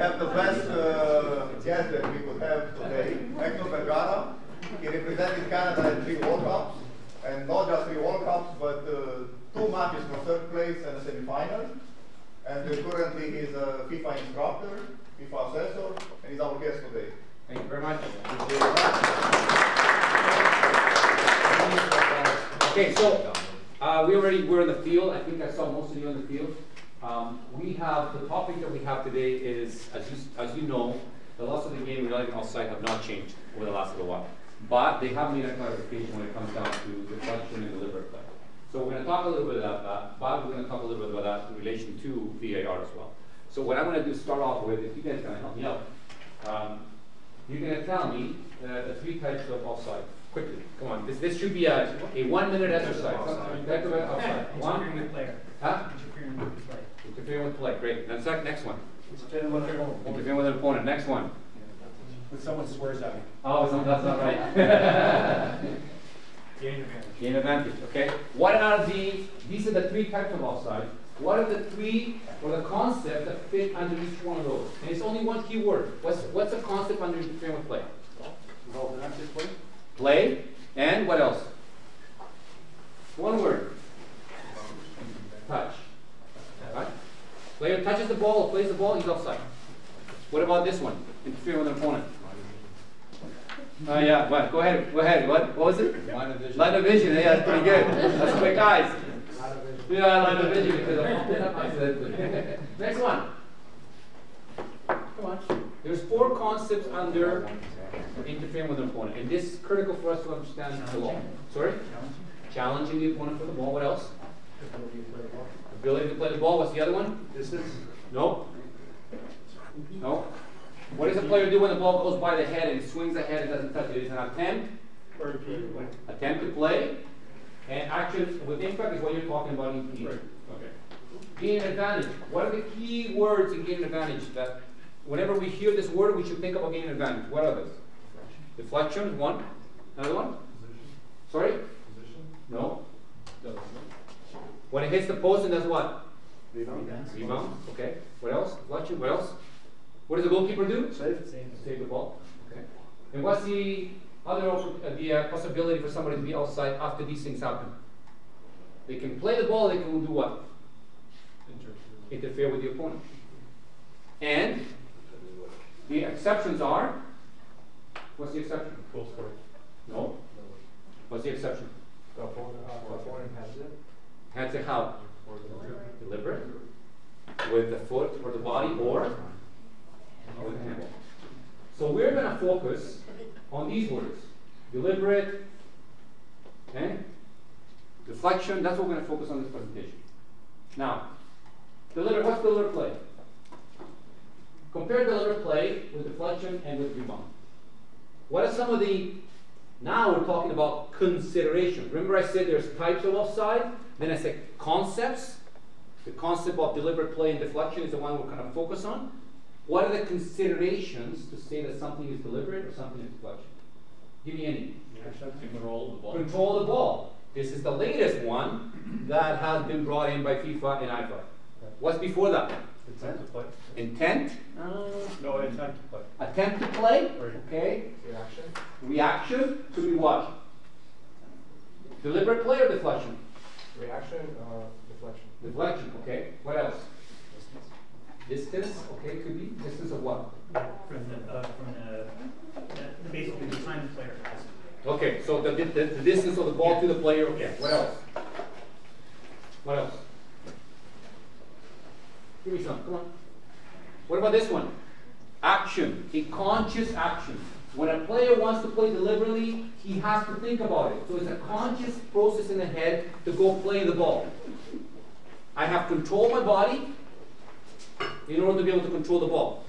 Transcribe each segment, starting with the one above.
have the best guest that we could have today, Hector Vergara. He represented Canada in 3 World Cups, and not just 3 World Cups, but 2 matches for 3rd place and a semi-final. And currently he's a FIFA instructor, FIFA assessor, and he's our guest today. Thank you very much. Okay, so we're in the field. I think I saw most of you in the field. We have the topic that we have today is, as you know, the laws of the game regarding offside have not changed over the last little while, but they have made a clarification when it comes down to deflection and deliberate play. So we're going to talk a little bit about that, but we're going to talk a little bit about that in relation to VAR as well. So what I'm going to do is start off with, if you guys can help me out, you're going to tell me the 3 types of offside. Quickly, come on. This should be a 1-minute exercise. Offside. Interfering with player. Huh? Interfering with play. Interfering with play. Great. Then next one. Interfering with an opponent. Next one. When someone swears at me. Oh, that's not right. Gain advantage. Gain advantage. Okay. What are these are the 3 types of offside. What are the 3 or the concepts that fit under each one of those? And it's only one key word. What's the concept under interfering with play? Play, and what else? One word. Touch. Right? Player touches the ball, plays the ball, he's offside. What about this one? Interfering with an opponent. Yeah, what? Go ahead. What was it? Line of vision. Line of vision. Yeah, that's pretty good. That's quick eyes. Yeah, line of vision because I'm Next one. Come on. There's 4 concepts under interfering with an opponent, and this is critical for us to understand the law. Sorry? Challenging the opponent for the ball. What else? Ability to play the ball. What's the other one? Distance. No. No. What does a player do when the ball goes by the head and swings the head and doesn't touch it? It's an attempt. Attempt to play. And action with impact is what you're talking about in PE. Okay. Gain advantage. What are the key words in gain advantage that whenever we hear this word, we should think about gain advantage? What are those? Deflection is one. Another one? Position. Sorry? Position. No. When it hits the post and does what? Rebound. Rebound. Okay. What else? Deflection. What else? What does the goalkeeper do? Save the ball. Okay. And what's the other possibility for somebody to be outside after these things happen? They can play the ball. They can do what? Interfere with the opponent. And the exceptions are. What's the exception? Full score. No. What's the exception? The opponent has it. Has it how? Deliberate. With the foot or the body or with the handball. So we're going to focus on these words. Deliberate and deflection. That's what we're going to focus on this presentation. Now, what's deliberate play? Compare deliberate play with deflection and with rebound. What are some of the, now we're talking about considerations. Remember I said there's types of offside, then I said concepts. The concept of deliberate play and deflection is the one we're going to focus on. What are the considerations to say that something is deliberate or something is deflection? Give me any. Control the ball. Control the ball. This is the latest one that has been brought in by FIFA and IFA. What's before that? Intent to play. Intent? No, intent to play. Attempt to play? Okay. Reaction. Reaction to be what? Deliberate play or deflection? Reaction. Deflection. Deflection, okay. What else? Distance, okay, could be. Distance of what? Basically the time the player has. Okay, so the distance of the ball to the player, okay. What else? What else? Give me some, come on. What about this one? Action, a conscious action. When a player wants to play deliberately, he has to think about it. So it's a conscious process in the head to go play the ball. I have control of my body in order to be able to control the ball.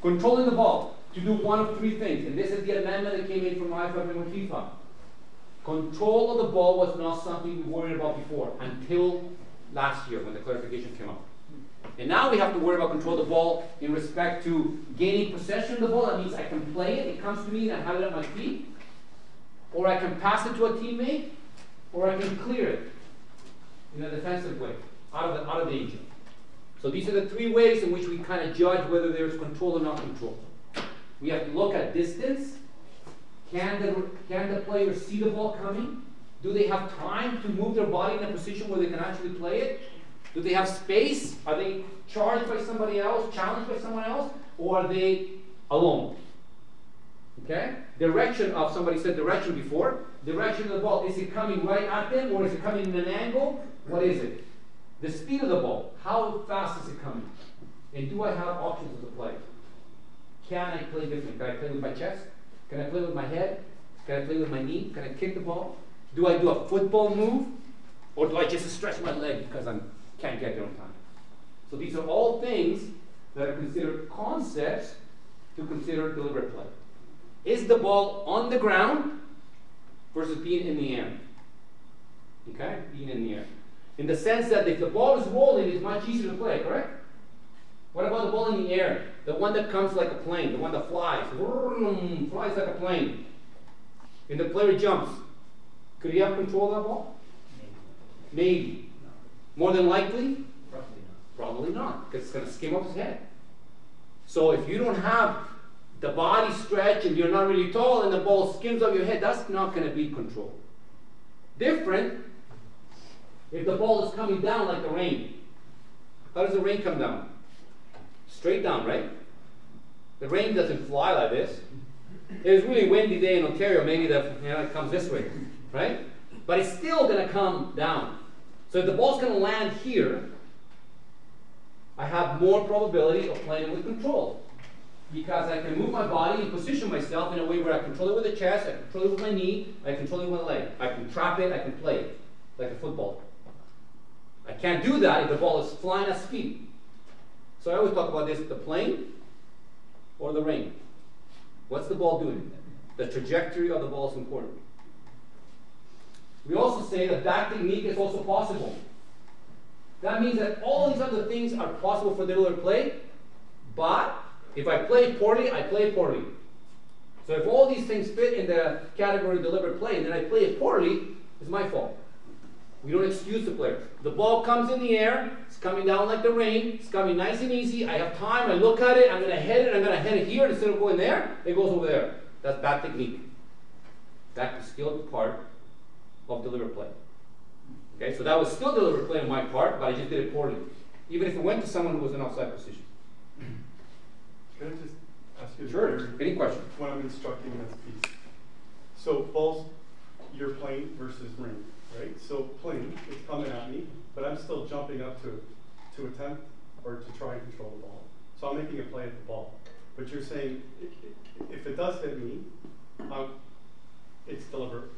Controlling the ball to do one of 3 things. And this is the amendment that came in from IFA and FIFA. Control of the ball was not something we worried about before until last year when the clarification came out. And now we have to worry about control of the ball in respect to gaining possession of the ball. That means I can play it, it comes to me and I have it at my feet. Or I can pass it to a teammate, or I can clear it in a defensive way, out of danger. So these are the three ways in which we kind of judge whether there's control or not control. We have to look at distance. Can the player see the ball coming? Do they have time to move their body in a position where they can actually play it? Do they have space? Are they charged by somebody else, challenged by someone else? Or are they alone? Okay? Direction of, somebody said direction before. Direction of the ball. Is it coming right at them or is it coming in an angle? What is it? The speed of the ball. How fast is it coming? And do I have options as a player? Can I play different? Can I play with my chest? Can I play with my head? Can I play with my knee? Can I kick the ball? Do I do a football move? Or do I just stretch my leg because I can't get there on time? So these are all things that are considered concepts to consider deliberate play. Is the ball on the ground versus being in the air? Okay? Being in the air. In the sense that if the ball is rolling, it's much easier to play, correct? What about the ball in the air? The one that comes like a plane, the one that flies. Flies like a plane. And the player jumps. Could he have control of that ball? Maybe. More than likely? Probably not, because it's going to skim off his head. So if you don't have the body stretch and you're not really tall and the ball skims off your head, that's not going to be control. Different if the ball is coming down like the rain. How does the rain come down? Straight down, right? The rain doesn't fly like this. It's a really windy day in Ontario, maybe it comes this way, right? But it's still going to come down. So if the ball's going to land here, I have more probability of playing with control. Because I can move my body and position myself in a way where I control it with the chest, I control it with my knee, I control it with my leg. I can trap it, I can play it, like a football. I can't do that if the ball is flying at speed. So I always talk about this, the plane or the rain. What's the ball doing? The trajectory of the ball is important. We also say that that technique is also possible. That means that all these other things are possible for deliberate play, but if I play poorly, I play poorly. So if all these things fit in the category of deliberate play and then I play it poorly, it's my fault. We don't excuse the player. The ball comes in the air, it's coming down like the rain, it's coming nice and easy, I have time, I look at it, I'm going to head it, I'm going to head it here instead of going there, it goes over there. That's bad technique. That's the skilled part of deliberate play. Okay, so that was still deliberate play on my part, but I just did it poorly. Even if it went to someone who was in offside position. Can I just ask you? Sure. Any question? When I'm instructing this piece. So balls, you're playing versus ring, right? So playing, it's coming at me, but I'm still jumping up to attempt or to try and control the ball. So I'm making a play at the ball. But you're saying if it does hit me, it's deliberate,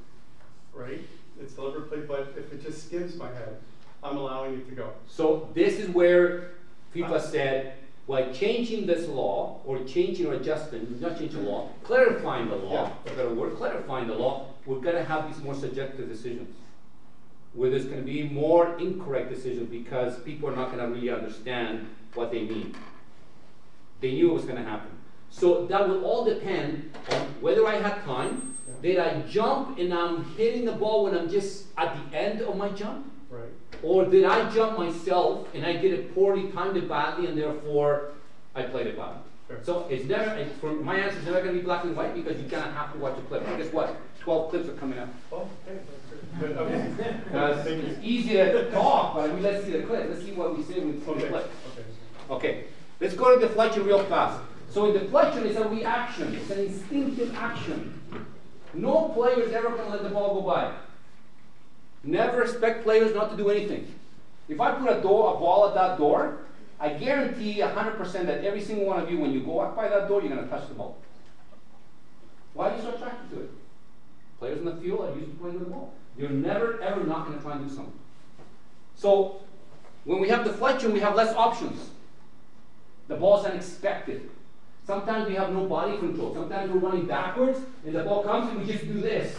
right? It's deliberate play, but if it just skims my head, I'm allowing it to go. So this is where FIFA said, by changing this law, or changing or adjusting, not changing the law, clarifying the law, a better word, clarifying the law, we're going to have these more subjective decisions. Where there's going to be more incorrect decisions because people are not going to really understand what they mean. They knew it was going to happen. So that will all depend on whether I had time. Did I jump and I'm hitting the ball when I'm just at the end of my jump? Right. Or did I jump myself and I did it poorly, timed it badly, and therefore I played it badly? Sure. So it's never, my answer is never going to be black and white because you kind of have to watch a clip. Guess what? 12 clips are coming up. Oh, okay. Good. Okay. It's easy to talk, but let's see the clip. Let's see what we see when we see the clip. Okay. Let's go to deflection real fast. So in deflection, it's a reaction. It's an instinctive action. No player is ever going to let the ball go by. Never expect players not to do anything. If I put a ball at that door, I guarantee 100% that every single one of you, when you go up by that door, you're going to touch the ball. Why are you so attracted to it? Players in the field are used to playing with the ball. You're never, ever not going to try and do something. So, when we have deflection, we have less options. The ball's unexpected. Sometimes we have no body control. Sometimes we're running backwards, and the ball comes, and we just do this.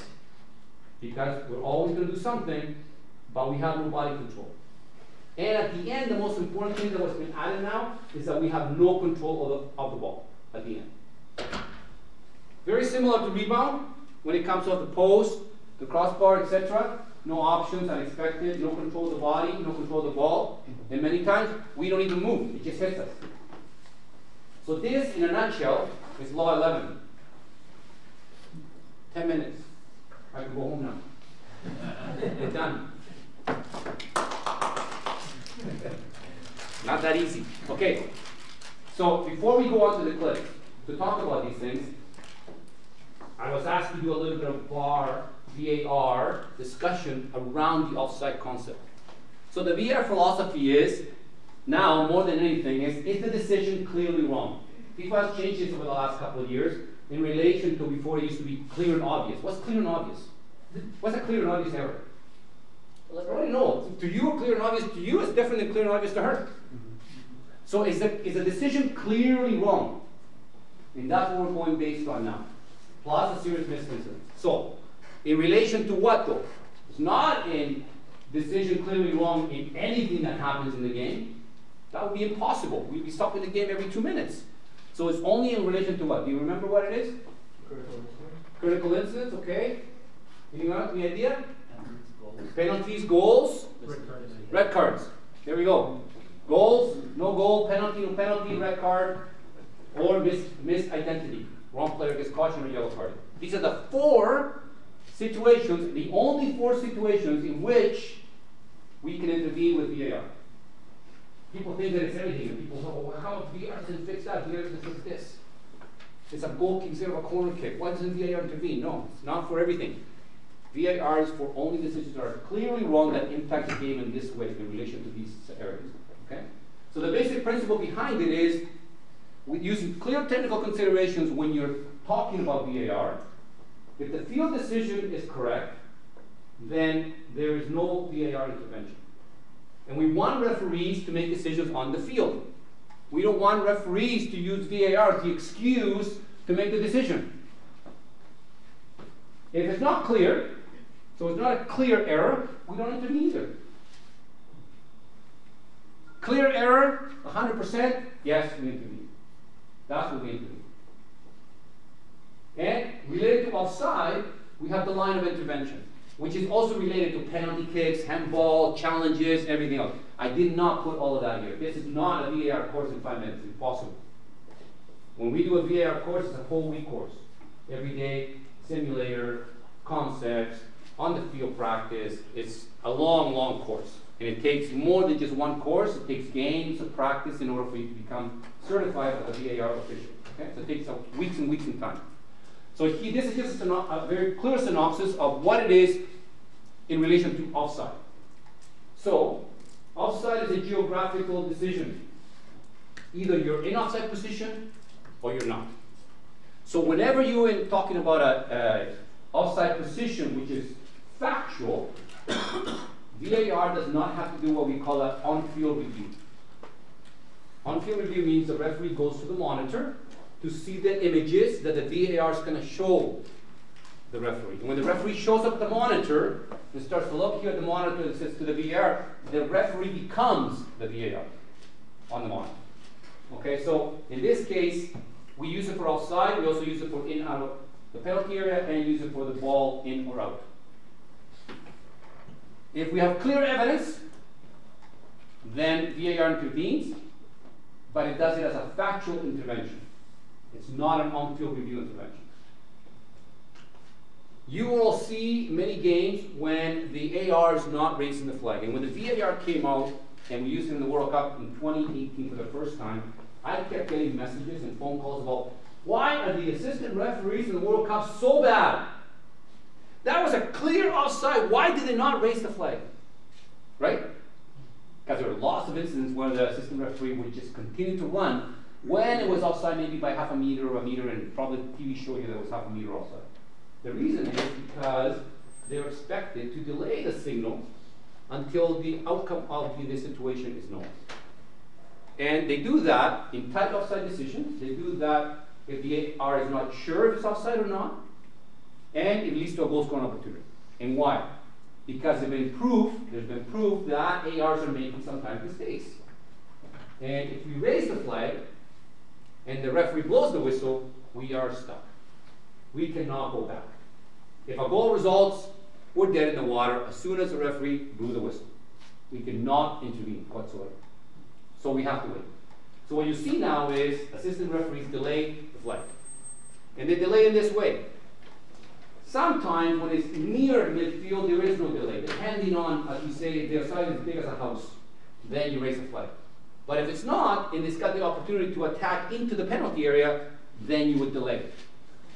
Because we're always going to do something, but we have no body control. And at the end, the most important thing that was been added now is that we have no control of the ball at the end. Very similar to rebound, when it comes off the post, the crossbar, etc. no options, unexpected, no control of the body, no control of the ball, and many times we don't even move, it just hits us. So this, in a nutshell, is law 11. 10 minutes. I can go home now. We're done. Not that easy. Okay, so before we go on to the clip, to talk about these things, I was asked to do a little bit of VAR discussion around the offside concept. So the VAR philosophy is, now more than anything, is the decision clearly wrong? FIFA has changed this over the last couple of years in relation to before it used to be clear and obvious. What's clear and obvious? What's a clear and obvious error? I don't know. To you, clear and obvious to you is different than clear and obvious to her. So is a decision clearly wrong? And that's what we're going based on now. Plus a serious misconception. So, in relation to what though? It's not in decision clearly wrong in anything that happens in the game. That would be impossible. We'd be stopping the game every 2 minutes. So it's only in relation to what? Do you remember what it is? Critical incident. Critical incidents, okay. Anyone else? Any idea? Penalties, goals, red cards. There we go. Goals, no goal, penalty, no penalty, red card, or misidentity. Wrong player gets caution or yellow card. These are the 4 situations, the only 4 situations in which we can intervene with VAR. People think that it's everything, and people say, oh, how VAR doesn't fix that? VAR doesn't fix this. It's a goal kick instead of a corner kick. Why doesn't VAR intervene? No, it's not for everything. VAR is for only decisions that are clearly wrong that impact the game in this way in relation to these areas. Okay? So the basic principle behind it is, with using clear technical considerations when you're talking about VAR, if the field decision is correct, then there is no VAR intervention. And we want referees to make decisions on the field. We don't want referees to use VAR as the excuse to make the decision. If it's not clear, so it's not a clear error, we don't intervene either. Clear error, 100%, yes, we intervene. That's what we intervene. And related to offside, we have the line of intervention, which is also related to penalty kicks, handball, challenges, everything else. I did not put all of that here. This is not a VAR course in 5 minutes. It's impossible. When we do a VAR course, it's a whole week course. Every day, simulator, concepts, on the field practice. It's a long, long course. And it takes more than just one course. It takes games of practice in order for you to become certified as a VAR official. Okay? So it takes weeks and weeks in time. So this is just a very clear synopsis of what it is in relation to offside. So, offside is a geographical decision. Either you're in offside position or you're not. So whenever you're talking about a offside position which is factual, VAR does not have to do what we call an on-field review. On-field review means the referee goes to the monitor to see the images that the VAR is going to show the referee. And when the referee shows up at the monitor and starts to look here at the monitor and says to the VAR, the referee becomes the VAR on the monitor. Okay, so in this case, we use it for offside, we also use it for in, out of the penalty area, and use it for the ball in or out. If we have clear evidence, then VAR intervenes, but it does it as a factual intervention. It's not an on-field review intervention. You will see many games when the AR is not raising the flag. And when the VAR came out, and we used it in the World Cup in 2018 for the first time, I kept getting messages and phone calls about, why are the assistant referees in the World Cup so bad? That was a clear offside. Why did they not raise the flag? Right? Because there were lots of incidents where the assistant referee would just continue to run when it was offside, maybe by half a meter or a meter, and probably the TV showed you that it was half a meter offside. The reason is because they're expected to delay the signal until the outcome of the situation is known. And they do that in tight offside decisions. They do that if the VAR is not sure if it's offside or not, and it leads to a goal scoring opportunity. And why? Because there's been proof that ARs are making sometimes mistakes. And if we raise the flag and the referee blows the whistle, we are stuck. We cannot go back. If a goal results, we're dead in the water as soon as the referee blew the whistle. We cannot intervene whatsoever. So we have to wait. So what you see now is assistant referees delay the flag. And they delay in this way. Sometimes when it's near midfield, there is no delay. Depending on, as we say, if their side is big as a house, then you raise the flag. But if it's not, and it's got the opportunity to attack into the penalty area, then you would delay.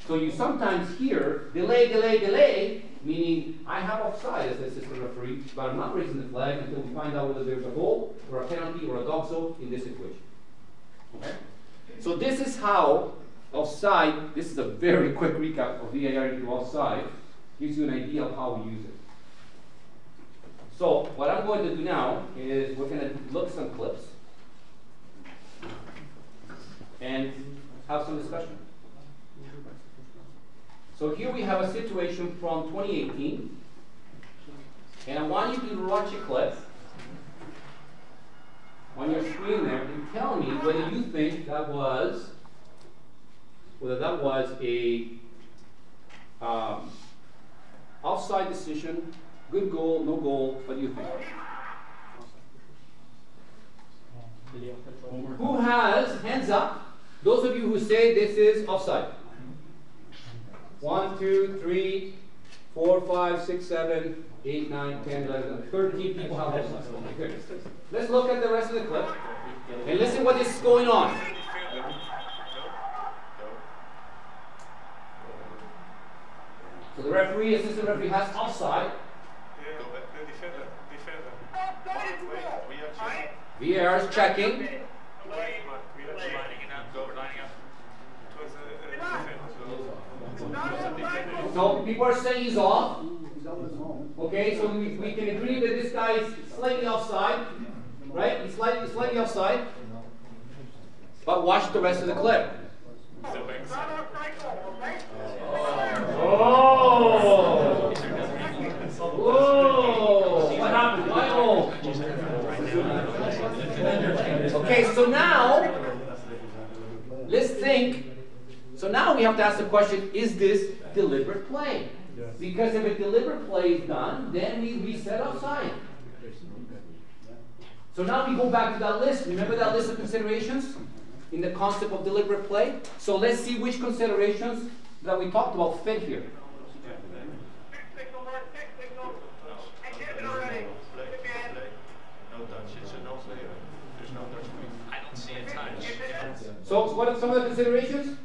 So you sometimes hear delay, delay, delay, meaning I have offside as the assistant referee, but I'm not raising the flag until we find out whether there's a goal or a penalty or a dog zone in this situation. Okay? So this is how offside, this is a very quick recap of VAR into offside, gives you an idea of how we use it. So what I'm going to do now is we're going to look at some clips and have some discussion. So here we have a situation from 2018, and I want you to watch a clip on your screen there and tell me whether you think that was, a offside decision, good goal, no goal. What do you think? Who has, hands up, those of you who say this is offside? 1, 2, 3, 4, 5, 6, 7, 8, 9, 10, 11, 13 people have offside. Okay. Let's look at the rest of the clip and listen what is going on. So the referee, assistant referee has offside. VAR is checking. So people are saying he's off. Okay, so we can agree that this guy is slightly offside, right? He's slightly offside. But watch the rest of the clip. Oh! Whoa! What happened? Why? Oh! Okay, so now let's think. So now we have to ask the question: is this deliberate play? Yes. Because if a deliberate play is done, then we reset offside. So now we go back to that list. Remember that list of considerations in the concept of deliberate play? So let's see which considerations that we talked about fit here. So what are some of the considerations?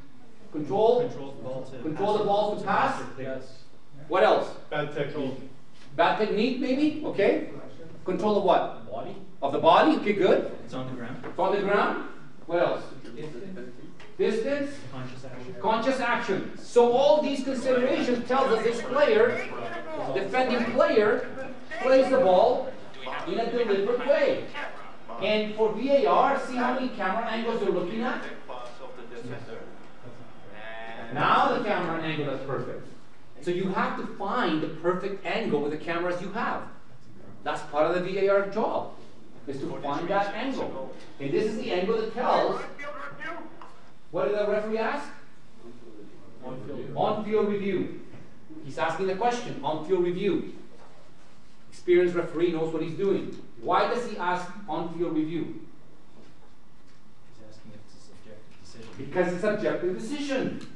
Control the ball to pass. Yes. What else? Bad technique. Bad technique, maybe? Okay. Control of what? Body. Of the body? Okay, good. It's on the ground. It's on the ground. What else? Distance. Conscious action. Conscious action. So all these considerations tells us this player, defending player, plays the ball in a deliberate way. And for VAR, see how many camera angles they're looking at? Now the camera angle is perfect. So you have to find the perfect angle with the cameras you have. That's part of the VAR job, is to find that angle. And this is the angle that tells. What did the referee ask? On-field review. He's asking the question, on-field review. Experienced referee knows what he's doing. Why does he ask on-field review? He's asking if it's a subjective decision. Because it's a subjective decision.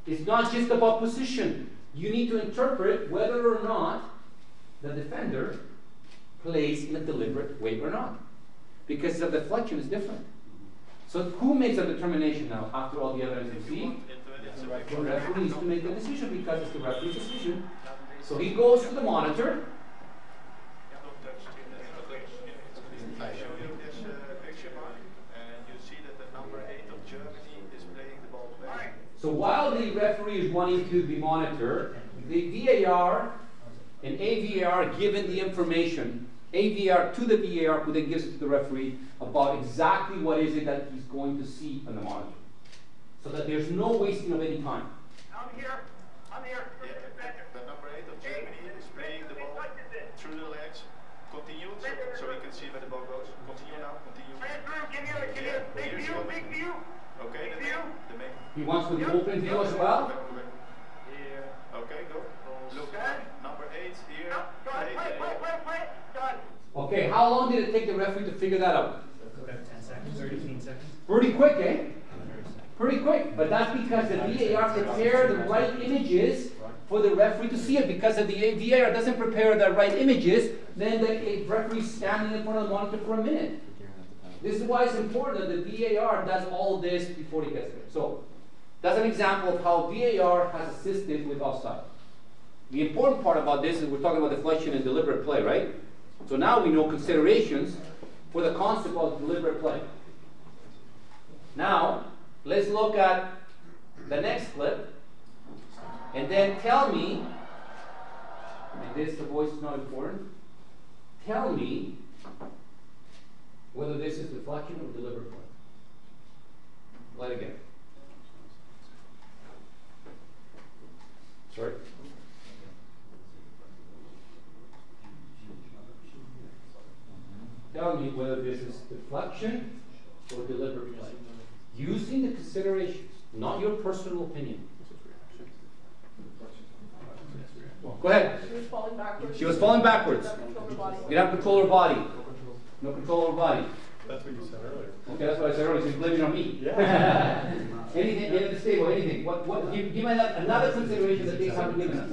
It's not just about position. You need to interpret whether or not the defender plays in a deliberate way or not. Because the deflection is different. So who makes a determination now after all the evidence you see? The referee needs to make the decision because it's the referee's decision. So he goes to the monitor. I show you this picture, Mark, and you see that the number 8 of Germany is playing the ball back. So while the referee is wanting to be monitored, the VAR and AVAR given the information, AVAR to the VAR, who then gives it to the referee about exactly what is it that he's going to see on the monitor. So that there's no wasting of any time. I'm here. Yeah, the number 8 of Germany is playing the ball through the legs. Continue, so we can see where the ball goes. Continue now, continue. Big view. Okay, the main. He wants to be open view as well. Okay, go. Look, number 8 Okay, how long did it take the referee to figure that out? About 10 seconds, 13 seconds. Pretty quick, eh? Pretty quick. But that's because the VAR prepared the right images for the referee to see it. Because if the VAR doesn't prepare the right images, then the referee's standing in front of the monitor for a minute. This is why it's important that the VAR does all this before he gets there. So, that's an example of how VAR has assisted with offside. The important part about this is we're talking about deflection and deliberate play, right? So now we know considerations for the concept of deliberate play. Now, let's look at the next clip, and then tell me, and this, the voice is not important, tell me whether this is deflection or deliberate play. Play it again. Sorry? Tell me whether this is deflection or deliberate play. Using the considerations, not your personal opinion. Go ahead. She was falling backwards. She was falling backwards. You don't control her body. No control of her body. That's what you said earlier. Okay, that's what I said earlier. She's blaming it on me. Yeah. Anything in the stable, anything. What? Give me another consideration that they haven't given us.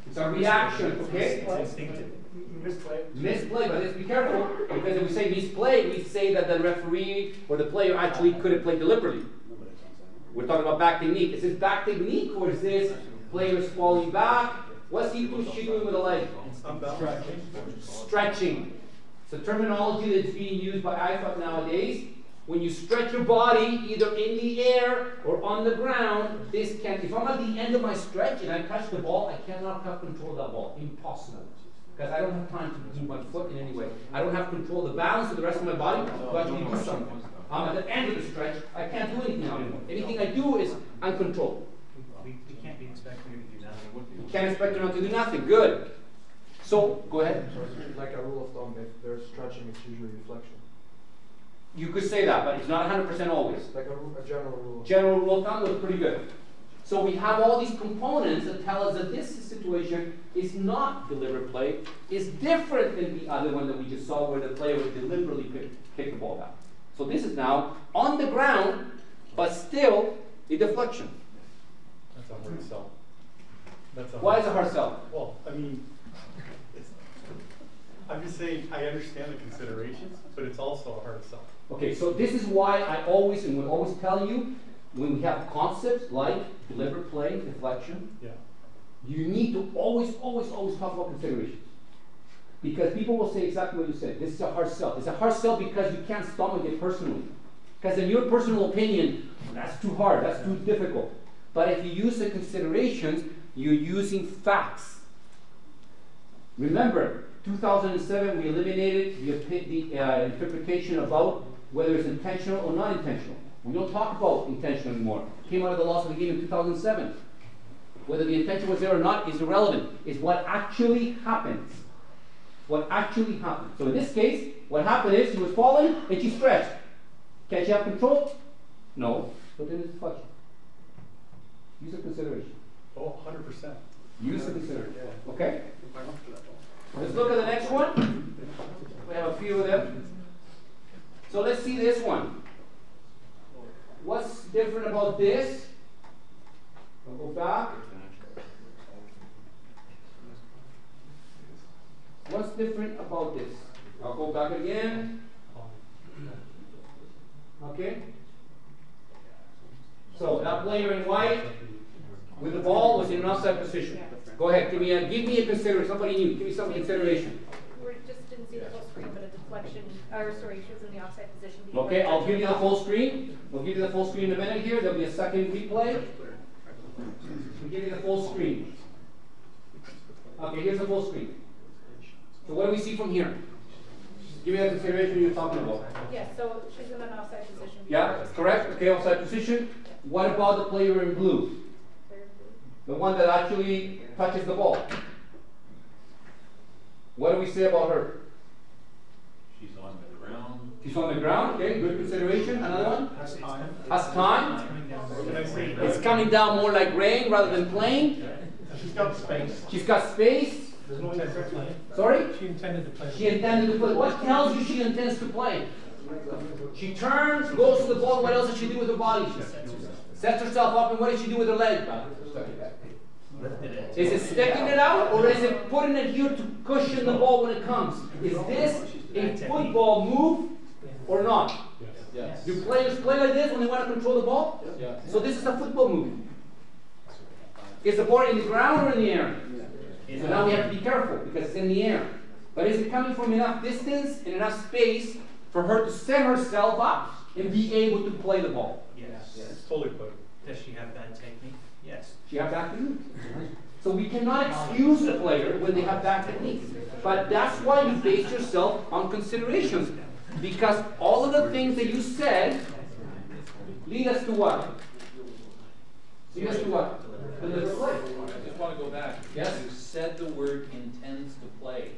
It's a reaction, okay? It's instinctive. Misplay. Misplay, but let's be careful, because if we say misplay, we say that the referee or the player actually couldn't play deliberately. We're talking about back technique. Is this back technique, or is this players falling back? What's she doing with the leg? Stretching. It's a terminology that's being used by IFAB nowadays. When you stretch your body, either in the air or on the ground, this can, if I'm at the end of my stretch and I touch the ball, I cannot have control of that ball. Impossible. Because I don't have time to move my foot in any way. I don't have control of the balance of the rest of my body to actually do something. I'm at the end of the stretch, I can't do anything anymore. Anything I do is uncontrolled. We can't be expecting you to do nothing. You can't expect her not to do nothing. Good. So, go ahead. So it's like a rule of thumb, if there's stretching, it's usually deflection. You could say that, but it's not 100% always. Like a general rule. General rule of thumb was pretty good. So we have all these components that tell us that this situation is not deliberate play, is different than the other one that we just saw where the player would deliberately kick the ball back. So this is now on the ground, but still a deflection. That's a hard sell. Why is it a hard sell? Well, I mean, I'm just saying I understand the considerations, but it's also a hard sell. Okay, so this is why I always and will always tell you, when we have concepts like deliberate play, deflection, you need to always talk about considerations. Because people will say exactly what you said. This is a hard sell. It's a hard sell because you can't stomach it personally. Because in your personal opinion, that's too hard, that's too difficult. But if you use the considerations, you're using facts. Remember, 2007 we eliminated the interpretation about whether it's intentional or not intentional. We don't talk about intentional anymore. It came out of the laws of the game in 2007. Whether the intention was there or not is irrelevant. It's what actually happens. What actually happened. So in this case, what happened is she was falling and she stretched. Can she have control? No. But then it's deflection. Use a consideration. Oh, 100%. Use a consideration. Okay? Let's look at the next one. We have a few of them. So let's see this one. What's different about this? I'll go back. What's different about this? I'll go back again. Okay? So that player in white with the ball was in an offside position. Go ahead, give me a consideration. Somebody new, give me some consideration. We just didn't see the full screen, but a deflection, or sorry, she was in the offside position. Okay, I'll give you the full screen. We'll give you the full screen in a minute here. There'll be a second replay. We'll give you the full screen. Okay, here's the full screen. So what do we see from here? Give me the consideration you're talking about. Yes, so she's in an offside position. Yeah, correct. Okay, offside position. What about the player in blue? The one that actually touches the ball. What do we say about her? She's on the ground. She's on the ground. Okay, good consideration. Another one? Has time. Has time. It's coming down more like rain rather than playing. She's got space. She's got space. There's no intent to play. Sorry? She intended to play. She intended to play. What tells you she intends to play? She turns, goes to the ball. What else does she do with her body? She sets herself up, and what does she do with her leg? Is it sticking it out, or is it putting it here to cushion the ball when it comes? Is this a football move or not? Yes. Do players play like this when they want to control the ball? Yeah. So this is a football move. Is the ball in the ground or in the air? So now we have to be careful because it's in the air. But is it coming from enough distance and enough space for her to set herself up and be able to play the ball? Yes. It's totally playable. Does she have bad technique? Yes. She has bad technique. So we cannot excuse the player when they have bad technique. But that's why you base yourself on considerations. Because all of the things that you said lead us to what? Lead us to what? Deliver play. I just want to go back. Yes? You said the word intends to play,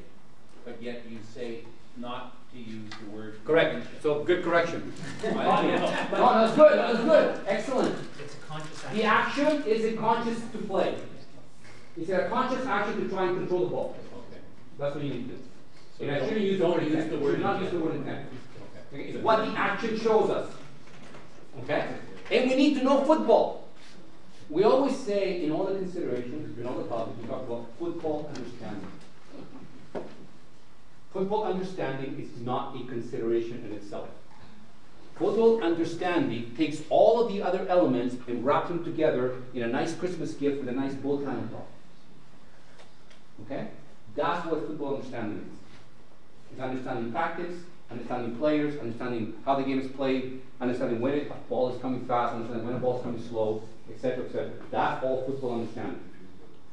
but yet you say not to use the word Correct. intention. So good correction. I don't know. No, that's good. That was good. Excellent. It's a conscious action. The action is a conscious to play. It's a conscious action to try and control the ball. Okay. That's what you need to do. So And I shouldn't use the word intent. the word Should not use the word intent. Okay. It's what the action shows us. Okay? And we need to know football. We always say in all the considerations, in all the topics, we talk about football understanding. Football understanding is not a consideration in itself. Football understanding takes all of the other elements and wraps them together in a nice Christmas gift with a nice bow tie on top. Okay? That's what football understanding is. It's understanding tactics, understanding players, understanding how the game is played, understanding when a ball is coming fast, understanding when a ball is coming slow, etc., etc. That's all football understanding.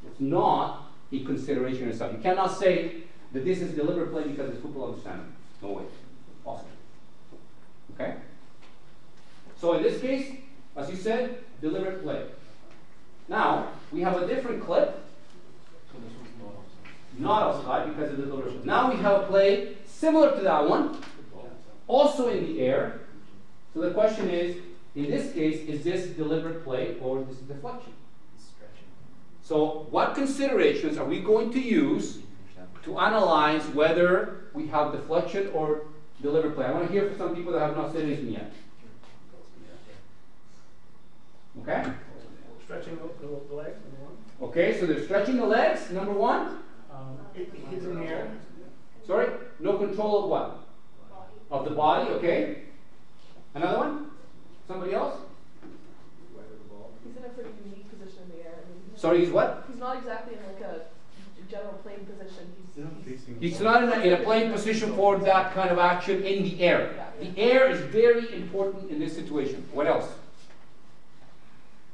It's not a consideration in itself. You cannot say that this is deliberate play because it's football understanding. No way. Awesome. Okay? So in this case, as you said, deliberate play. Now, we have a different clip. Not offside because of the deliberate play. Now we have a play similar to that one, also in the air. So the question is, in this case, is this deliberate play or this is deflection? Stretching. So what considerations are we going to use to analyze whether we have deflection or deliberate play? I want to hear from some people that have not said anything yet. Okay? Stretching the legs, number one. Okay, so they're stretching the legs, number one. It's in the air. Sorry? No control of what? Of the body, okay. Another one? Somebody else? He's in a pretty unique position in the air. I mean, Sorry, he's what? he's not exactly in like a general playing position. He's not in a playing position for that kind of action in the air. The air is very important in this situation. What else?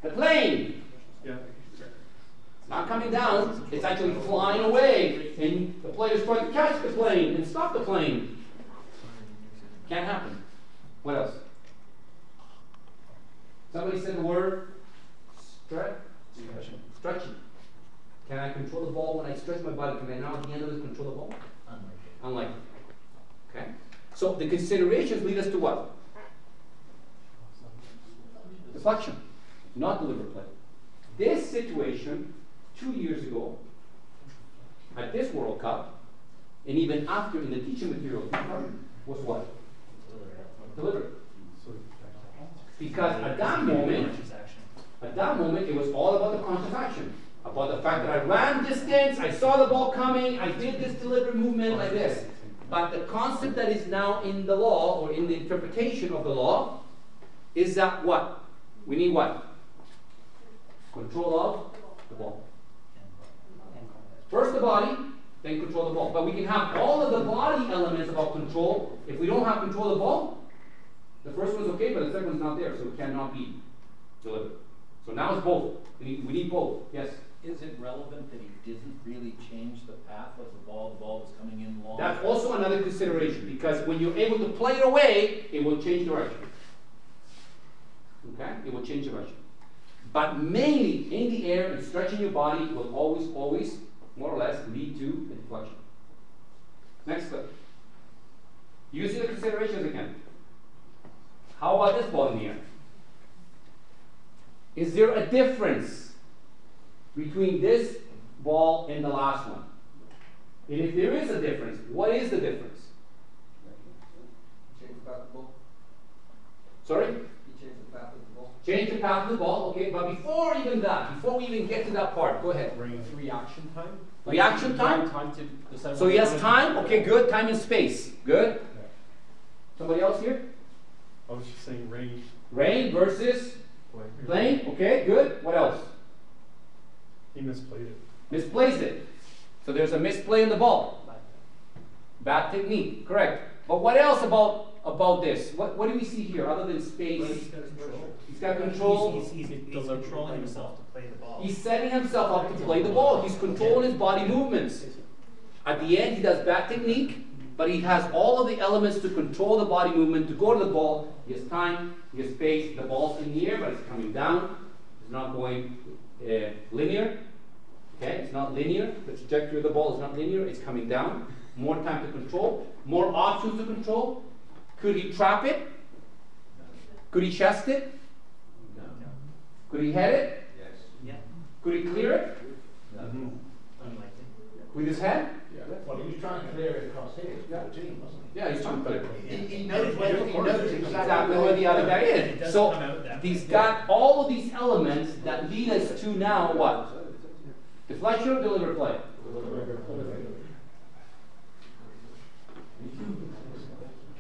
The plane. Yeah. It's not coming down, it's actually flying away, and the player's trying to catch the plane and stop the plane. Can't happen. What else? Somebody said the word stretching. Can I control the ball when I stretch my body? Can I now at the end of it control the ball? Unlikely. Okay? So the considerations lead us to what? Deflection, not deliberate play. This situation 2 years ago, at this World Cup, and even after in the teaching materials was what? Deliberate. Because at that moment, it was all about the conscious action. About the fact that I ran distance, I saw the ball coming, I did this deliberate movement like this. But the concept that is now in the law, or in the interpretation of the law, is that what? We need what? Control of the ball. First the body, then control the ball. But we can have all of the body elements about control. If we don't have control of the ball, the first one's okay, but the second one's not there, so it cannot be delivered. So now it's both. We need both. Yes? Is it relevant that he didn't really change the path of the ball was coming in long? That's also another consideration, because when you're able to play it away, it will change direction. Okay? It will change direction. But mainly in the air and stretching your body will always, more or less, lead to a deflection. Next clip. Using the considerations again. How about this ball in the air? Is there a difference between this ball and the last one? And if there is a difference, what is the difference? Change the path of the ball. Sorry? You change the path of the ball. Change the path of the ball, okay, but before even that, before we even get to that part, go ahead. Reaction time? Reaction time? Time to decide So what he to has do. time, okay, good, time and space, good. Somebody else here? I was just saying range. Rain versus plane, okay, good. What else? He misplayed it. Misplaced it. So there's a misplay in the ball. Bad technique, correct. But what else about this? What do we see here other than space? He's got control. He's controlling himself to play the ball. He's setting himself up to play the ball. He's controlling his body movements. At the end, he does bad technique, but he has all of the elements to control the body movement, to go to the ball. He has time, he has space. The ball's in the air, but it's coming down. It's not going linear. Okay, it's not linear. The trajectory of the ball is not linear. It's coming down. More time to control. More options to control. Could he trap it? Could he chest it? No. Could he head it? Yes. Yeah. Could he clear it? Unlikely. With his head? Well, he was trying to clear it across here for the team, wasn't he? Yeah, he's trying to clear it. He knows Exactly where the other guy It is. doesn't So come out that he's way. got all of these elements that lead us to now what? Deflection or deliver play?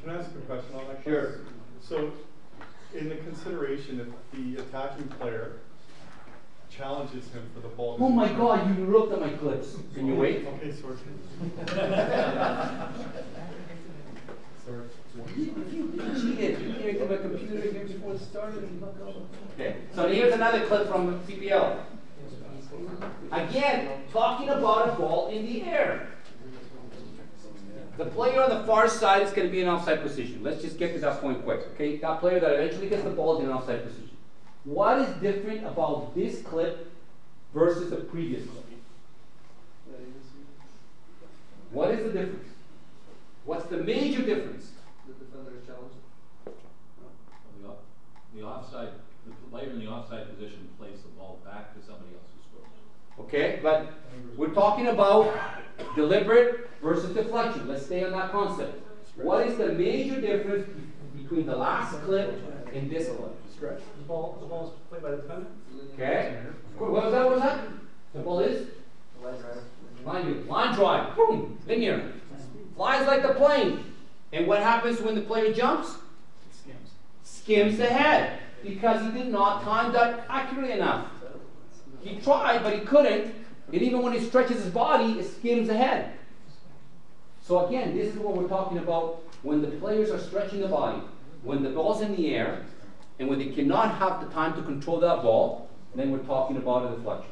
Can I ask a question on that? Sure. So, in the consideration, if the attacking player challenges him for the ball. Oh my God, you looked at my clips. Can you wait? Okay, sorry. Sorry. You cheated. You came to my computer here before it started. Okay. So here's another clip from CPL. Again, talking about a ball in the air. The player on the far side is going to be in offside position. Let's just get to that point quick. Okay, that player that eventually gets the ball is in an offside position. What is different about this clip versus the previous clip? What is the difference? What's the major difference? The defender is challenged. The offside, the player in the offside position plays the ball back to somebody else who scores. Okay, but we're talking about deliberate versus deflection. Let's stay on that concept. What is the major difference between the last clip and this clip? Stretch. The ball is played by the defender. Okay. What was that? What was that? The ball is? Line drive. Boom. Linear. Flies like the plane. And what happens when the player jumps? Skims. Skims ahead. Because he did not time that accurately enough. He tried, but he couldn't. And even when he stretches his body, it skims ahead. So again, this is what we're talking about when the players are stretching the body, when the ball's in the air, and when they cannot have the time to control that ball, then we're talking about a deflection.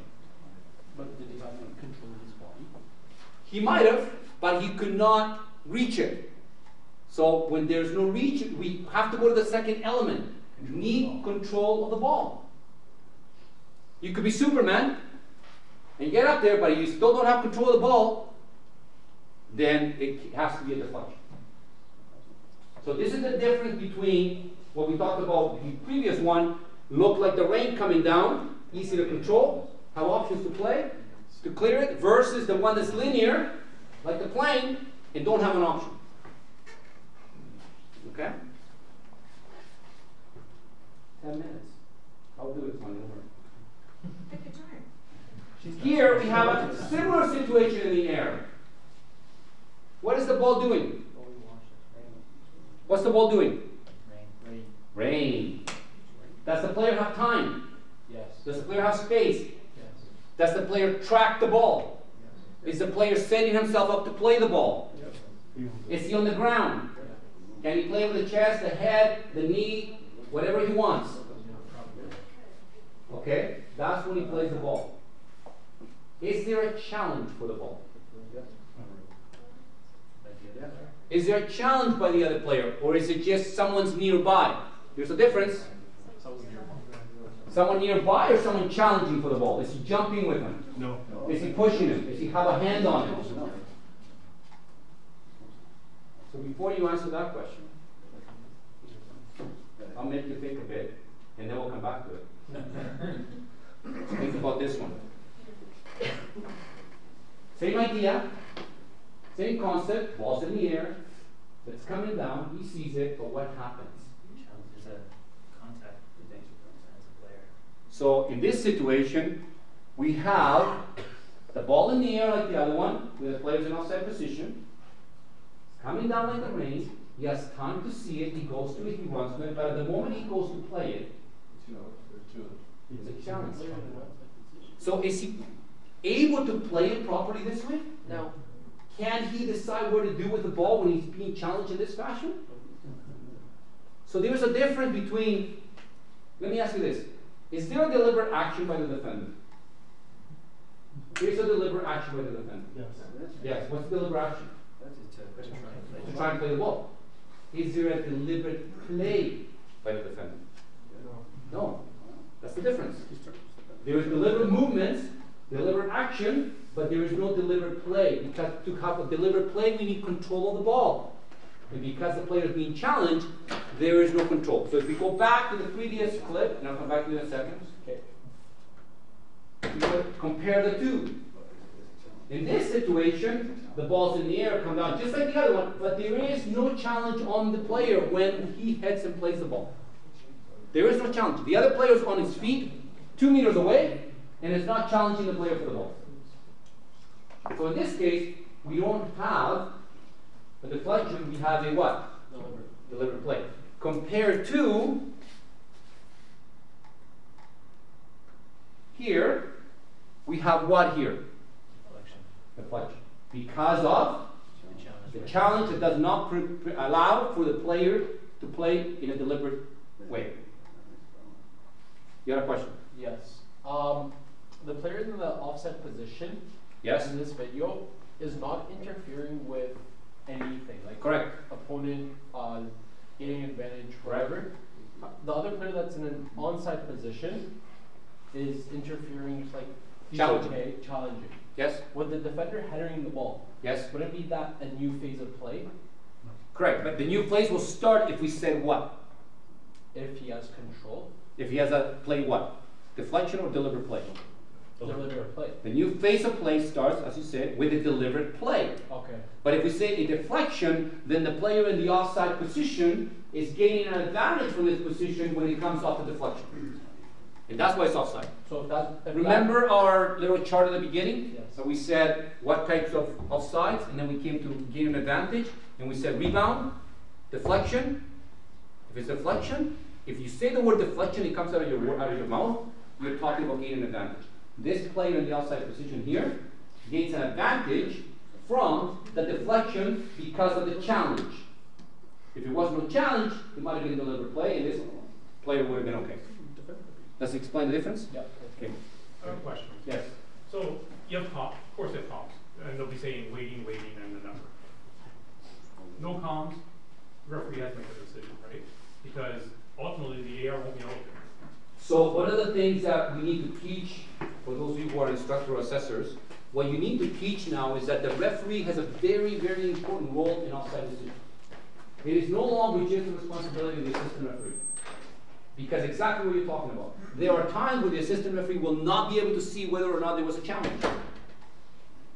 But did he have control of his body? He might have, but he could not reach it. So when there's no reach, we have to go to the second element. You need control of the ball. You could be Superman, and you get up there, but you still don't have control of the ball, then it has to be a deflection. So this is the difference between what we talked about, the previous one, looked like the rain coming down, easy to control, have options to play, to clear it, versus the one that's linear, like the plane, and don't have an option. Okay? 10 minutes. I'll do it, Tony. Take your time. Here we have a similar situation in the air. What is the ball doing? What's the ball doing? Rain. Does the player have time? Yes. Does the player have space? Yes. Does the player track the ball? Is the player setting himself up to play the ball? Is he on the ground? Can he play with the chest, the head, the knee, whatever he wants? Okay? That's when he plays the ball. Is there a challenge for the ball? Is there a challenge by the other player, or is it just someone's nearby? There's a difference. Someone nearby or someone challenging for the ball? Is he jumping with him? No. Is he pushing him? Does he have a hand on him? So before you answer that question, I'll make you think a bit, and then we'll come back to it. Think about this one. Same idea. Same concept, ball's in the air, it's coming down, he sees it, but what happens? There's a contact with danger as a player. So in this situation, we have the ball in the air like the other one, with the player's in offside position. It's coming down like the rain. He has time to see it. He goes to it. He runs to it. But at the moment he goes to play it, it's a challenge. So is he able to play it properly this way? No. Can he decide what to do with the ball when he's being challenged in this fashion? So there's a difference between. Let me ask you this: is there a deliberate action by the defender? There's a deliberate action by the defender. Yes. Yes. What's the deliberate action? To try and play the ball. Is there a deliberate play by the defender? No. That's the difference. There is deliberate movements, deliberate action, but there is no deliberate play. Because to have a deliberate play, we need control of the ball. And because the player is being challenged, there is no control. So if we go back to the previous clip, and I'll come back to it in a second. Okay. Compare the two. In this situation, the ball's in the air, come down just like the other one, but there is no challenge on the player when he heads and plays the ball. There is no challenge. The other player is on his feet, 2 meters away, and is not challenging the player for the ball. So in this case, we don't have a deflection, we have a what? Deliberate play. Compared to here, we have what here? Deflection. Because of the challenge that does not allow for the player to play in a deliberate way. You had a question? Yes. The player in the offset position Yes. in this video is not interfering with anything. Like Correct. opponent gaining advantage, whatever. The other player that's in an onside position is interfering, like he's Challenging. okay, challenging. Yes. With the defender headering the ball, Yes. wouldn't it be that a new phase of play Correct. But the new plays will start if we said what? if he has control? If he has a play what? Deflection or deliberate play? Deliberate play. The new phase of play starts, as you said, with a deliberate play. Okay. But if we say a deflection, then the player in the offside position is gaining an advantage from this position when he comes off the deflection. And that's why it's offside. So if that Remember our little chart at the beginning? Yes. So we said what types of offsides, and then we came to gain an advantage, and we said rebound, deflection. If it's deflection, if you say the word deflection, it comes out of your mouth, you're talking about gaining an advantage. This player in the outside position here gains an advantage from the deflection because of the challenge. If it was no challenge, it might have been a deliberate play, and this player would have been okay. Does it explain the difference? Yeah. Okay. I have a question. Yes. So you have comps, of course you have comps, and they'll be saying waiting, and the number. No comps, referee has to make a decision, right? Because ultimately the AR won't be out there. So one of the things that we need to teach, for those of you who are instructor or assessors, what you need to teach now is that the referee has a very, very important role in offside decision. It is no longer just the responsibility of the assistant referee. Because exactly what you're talking about. There are times where the assistant referee will not be able to see whether or not there was a challenge.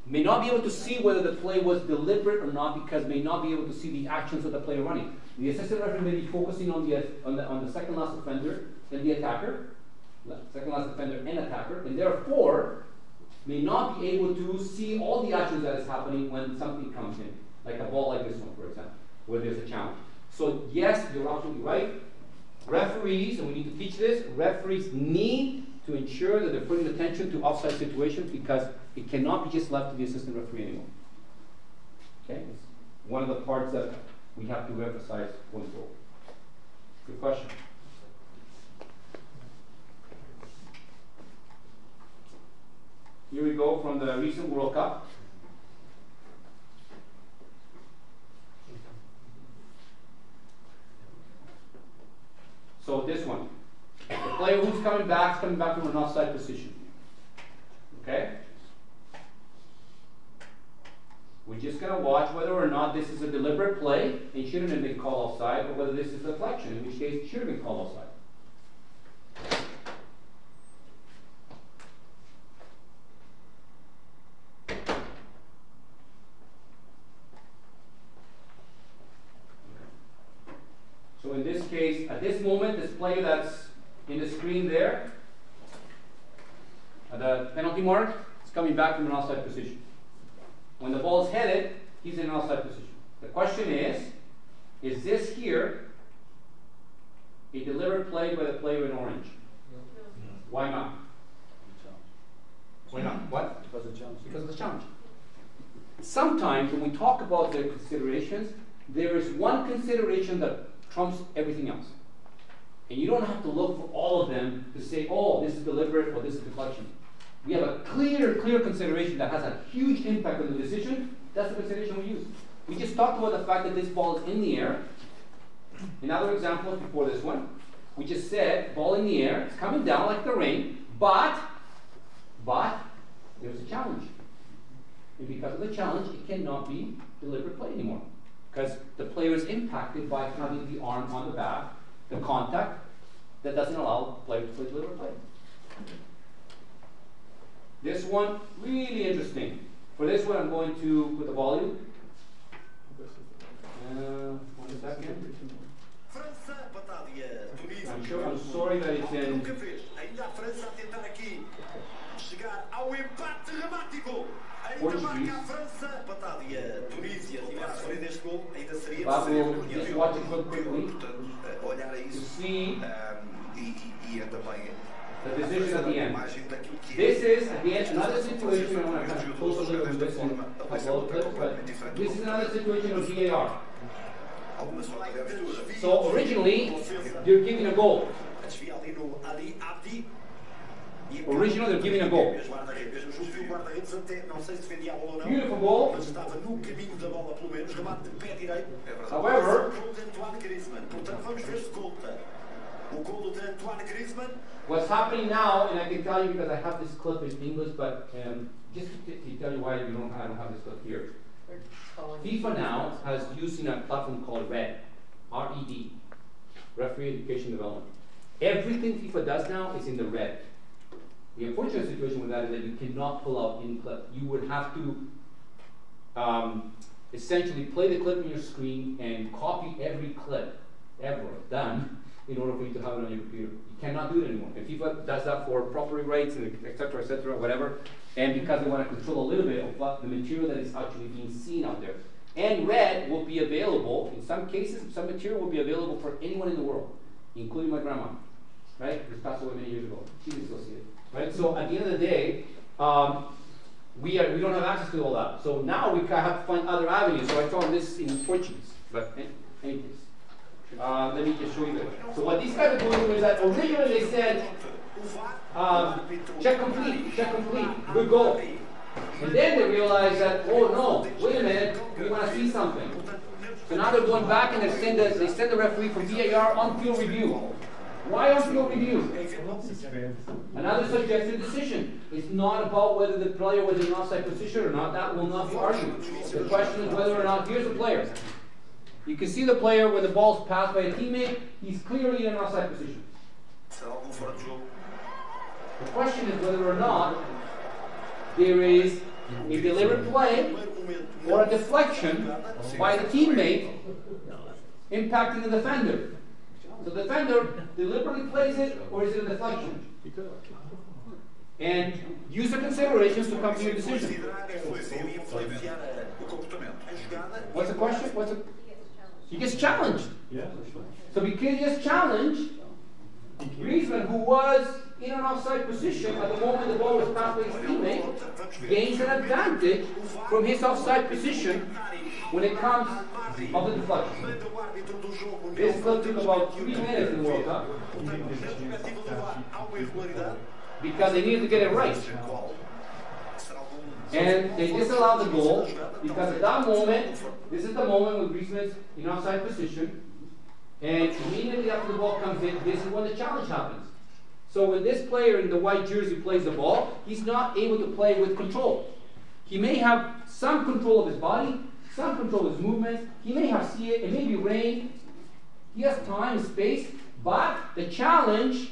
May not be able to see whether the play was deliberate or not, because may not be able to see the actions of the player running. The assistant referee may be focusing on the second last offender and the attacker, second last offender and attacker, and therefore may not be able to see all the actions that is happening when something comes in, like a ball like this one, for example, where there's a challenge. So yes, you're absolutely right. Referees, and we need to teach this, referees need to ensure that they're putting attention to offside situations, because it cannot be just left to the assistant referee anymore. Okay? It's one of the parts that we have to emphasize going forward. Good question. Here we go from the recent World Cup. So this one, the player who's coming back is coming back from an offside position. Okay? We're just going to watch whether or not this is a deliberate play and shouldn't have been called offside, or whether this is a deflection, in which case it should have been called offside. At this moment, this player that's in the screen there, at the penalty mark, is coming back from an offside position. When the ball is headed, he's in an offside position. The question is this here a deliberate play by the player in orange? Why not? Why not? What? Because of the challenge. Because of the challenge. Sometimes when we talk about the considerations, there is one consideration that trumps everything else. And you don't have to look for all of them to say, oh, this is deliberate or this is deflection. We have a clear consideration that has a huge impact on the decision. That's the consideration we use. We just talked about the fact that this ball is in the air. In other examples before this one, we just said ball in the air, it's coming down like the rain, but there's a challenge. And because of the challenge, it cannot be deliberate play anymore. Because the player is impacted by having the arm on the back, the contact, that doesn't allow the player to play deliberate play. This one, really interesting. For this one, I'm going to put the volume. 1 second. I'm sorry that it's in Portuguese. But we'll just watch it real quickly to see the decision at the end. This is, at the end, another situation. I want to kind of close a little bit this in a couple of clips, but this is another situation of VAR. So originally, they're giving a goal. Originally, they're giving a goal. Beautiful goal. However, what's happening now, and I can tell you because I have this clip in English, but just to tell you why I don't have this clip here. FIFA now has using a platform called RED, R-E-D, Referee Education Development. Everything FIFA does now is in the red. The unfortunate situation with that is that you cannot pull out any clip. You would have to essentially play the clip on your screen and copy every clip ever done in order for you to have it on your computer. You cannot do it anymore. And FIFA does that for property rights and et cetera, whatever. And because they want to control a little bit of what the material that is actually being seen out there. And RED will be available, in some cases, some material will be available for anyone in the world, including my grandma, right? Who passed away many years ago. She can still see it, right? So at the end of the day, we don't have access to all that. So now we have to find other avenues. So I found this in Portuguese, but anyways. Let me just show you that. So what these guys are doing is that originally they said, check complete, good goal. And then they realized that, oh no, wait a minute, we want to see something. So now they're going back and they send the referee for VAR on field review. Why on field review? Another subjective decision. It's not about whether the player was in an offside position or not. That will not be argued. The question is whether or not, here's the player. You can see the player when the ball's passed by a teammate, he's clearly in an offside position. The question is whether or not there is a deliberate play or a deflection by the teammate impacting the defender. So the defender deliberately plays it, or is it a deflection? And use the considerations to come to your decision. What's the question? He gets challenged. Yeah. So because he gets challenged, Griezmann, who was in an offside position at the moment the ball was passed by his teammate, gains an advantage from his offside position when it comes of the deflection. This clip took about 3 minutes in the World Cup because they needed to get it right. And they disallowed the goal because at that moment, this is the moment when Griezmann's in offside position, and immediately after the ball comes in, this is when the challenge happens. So when this player in the white jersey plays the ball, he's not able to play with control. He may have some control of his body, some control of his movements, he may have see it may be rain, he has time and space, but the challenge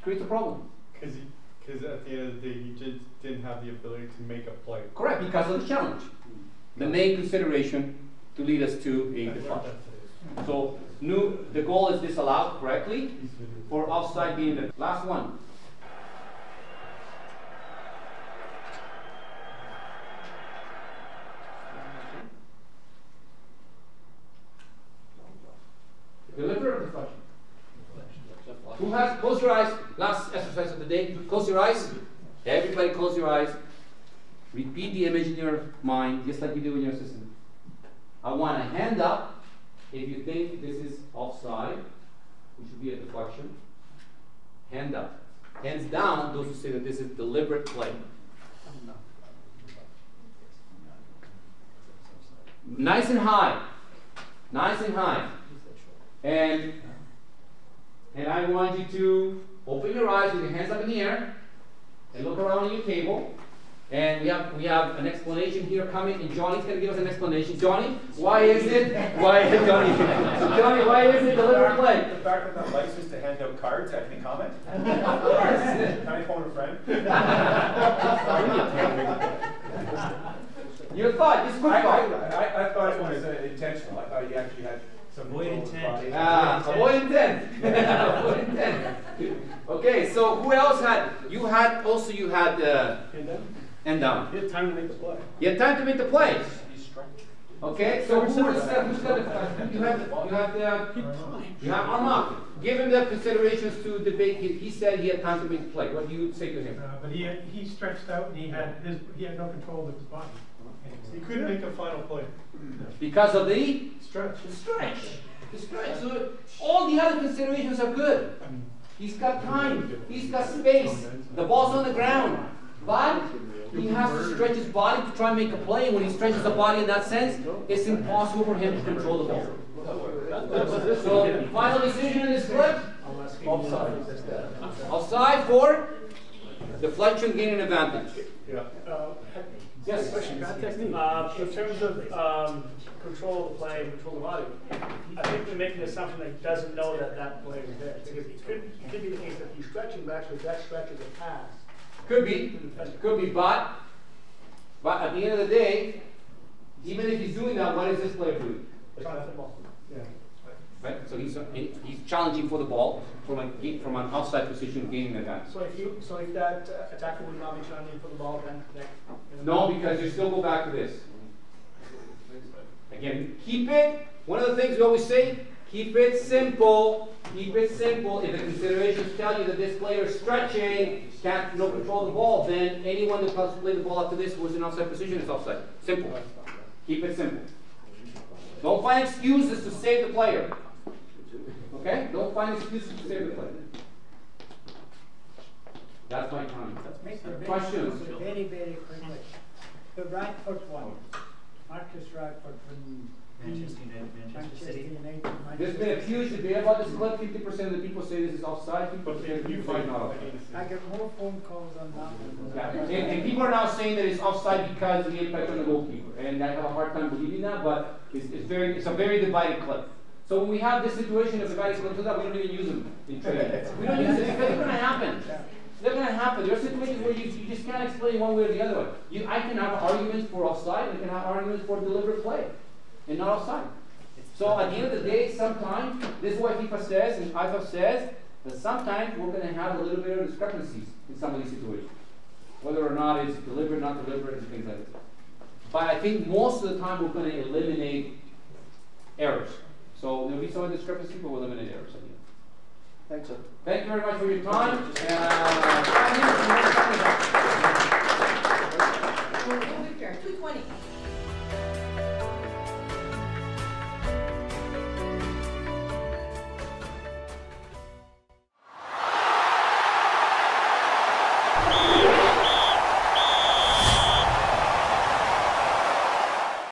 creates a problem. Because at the end of the day, he just didn't have the ability to make a play. Correct, because of the challenge. The main consideration to lead us to a deflection. So the goal is disallowed correctly for offside being the last one. Deliberate deflection. Who has, close your eyes, last exercise of the day, close your eyes, everybody close your eyes, repeat the image in your mind, just like you do in your system. I want a hand up if you think this is offside, which would be a deflection. Hand up. Hands down, those who say that this is deliberate play. Nice and high. Nice and high. And I want you to open your eyes with your hands up in the air and look around on your table. And we have an explanation here coming, and Johnny's going to give us an explanation. Johnny, why is it? Johnny, why is it deliberate play? The fact that I'm licensed to hand out cards, I can comment? Of course. Can I phone a friend? Your thought, just quick thought. I thought it was intentional. I thought you actually had some Avoid intent. Avoid intent. Avoid intent. Okay, so who else had? You had and down. You had time to make the play. You had time to make the play. Okay, so who's got the? You have Armand. Give him the considerations to debate. He said he had time to make the play. What do you say to him? But he stretched out and he had no control of his body. He couldn't make a final play. Because of the Stretch. The stretch. So all the other considerations are good. He's got time. He's got space. The ball's on the ground. But he has to stretch his body to try and make a play. And when he stretches the body in that sense, it's impossible for him to control the ball. So, final decision in this clip? Offside. Offside for deflection, gaining advantage. Yeah. Yes. In terms of control of the play and control of the body, I think we're making an assumption that he doesn't know that that play is there. Because it could be the case that he's stretching, but actually that stretch is a pass. Could be, but at the end of the day, even if he's doing that, what is this player doing? Trying to hit the ball. Yeah. Right? So he's challenging for the ball from an outside position, gaining advantage. So if that attacker would not be challenging for the ball, then no, because you still go back to this. Again, keep it. One of the things we always say: keep it simple. Keep it simple. If the considerations tell you that this player is stretching, can't control the ball, then anyone that tries to play the ball after this was in offside position is offside. Simple. Keep it simple. Don't find excuses to save the player. Okay? Don't find excuses to save the player. That's my comment. Questions? Very, very quickly. The Radford one. Marcus Radford from Manchester United. There's been a huge debate about this clip. 50% of the people say this is offside. 50% you find not offside. I get more phone calls on that one. Yeah. And people are now saying that it's offside because of the impact on the goalkeeper. And I have a hard time believing that, but it's a very divided clip. So when we have this situation of divided clips, we don't even use them in training. We don't use it because they're going to happen. They're going to happen. There are situations where you just can't explain one way or the other way. I can have arguments for offside, and I can have arguments for deliberate play, and not offside. So at the end of the day, sometimes, this is what FIFA says, and FIFA says, that sometimes we're going to have a little bit of discrepancies in some of these situations. Whether or not it's deliberate, not deliberate, and things like that. But I think most of the time we're going to eliminate errors. So there'll be some discrepancy, but we'll eliminate errors. Thanks, sir. Thank you very much for your time. Victor, 220.